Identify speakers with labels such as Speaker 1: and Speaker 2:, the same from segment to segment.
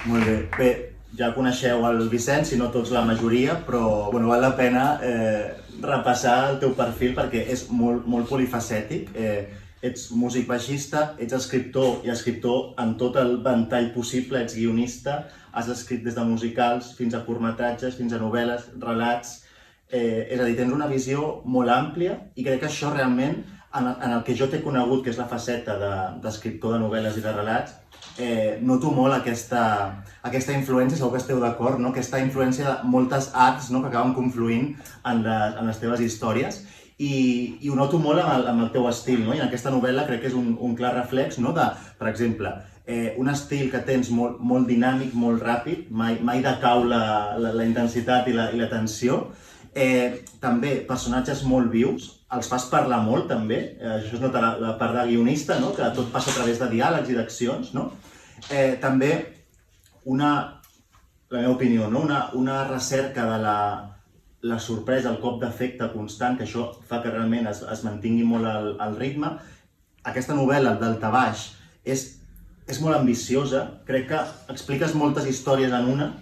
Speaker 1: Molt bé. Bé, ja coneixeu el Vicenç, si no tots la majoria, però val la pena repassar el teu perfil perquè és molt polifacètic. Ets músic baixista, ets escriptor i escriptor en tot el ventall possible, ets guionista, has escrit des de musicals fins a curtmetratges, fins a novel·les, relats. És a dir, tens una visió molt àmplia i crec que això realment, en el que jo t'he conegut, que és la faceta d'escriptor de novel·les i de relats, noto molt aquesta influència, segur que esteu d'acord, aquesta influència de moltes arts que acaben confluint en les teves històries i ho noto molt amb el teu estil, i en aquesta novel·la crec que és un clar reflex de, per exemple, un estil que tens molt dinàmic, molt ràpid, mai decau la intensitat i la tensió. També personatges molt vius, els fas parlar molt també, això es nota la part de guionista, que tot passa a través de diàlegs i d'accions. També, la meva opinió, una recerca de la sorpresa, el cop d'efecte constant, que això fa que realment es mantingui molt el ritme. Aquesta novel·la, el Daltabaix, és molt ambiciosa, crec que expliques moltes històries en una,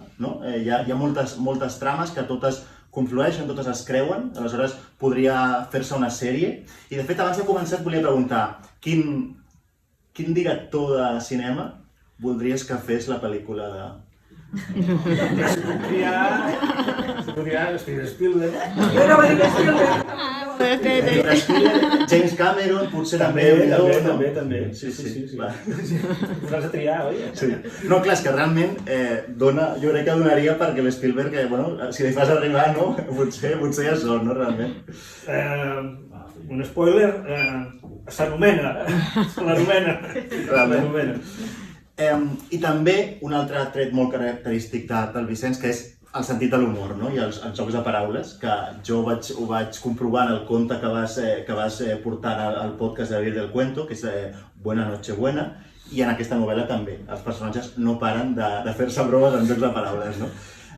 Speaker 1: hi ha moltes trames que totes conflueixen, totes es creuen, aleshores podria fer-se una sèrie. I de fet, abans de començar et volia preguntar, quin director de cinema voldries que fes la pel·lícula de...
Speaker 2: Podria Steven Spielberg.
Speaker 3: Jo no va dir Spielberg.
Speaker 1: James Cameron, potser també.
Speaker 2: També. Sí. Has de triar, oi?
Speaker 1: No, clar, és que realment jo crec que donaria perquè l'Spielberg, si li fas arribar, potser ja sort, realment.
Speaker 2: Un spoiler, s'anomena.
Speaker 1: I també un altre tret molt característic del Vicenç, que és el sentit de l'humor i els jocs de paraules, que jo ho vaig comprovar en el conte que vas portar al podcast de Vivir del Cuento, que és Buena Nochebuena, i en aquesta novel·la també. Els personatges no paren de fer-se bromes amb jocs de paraules.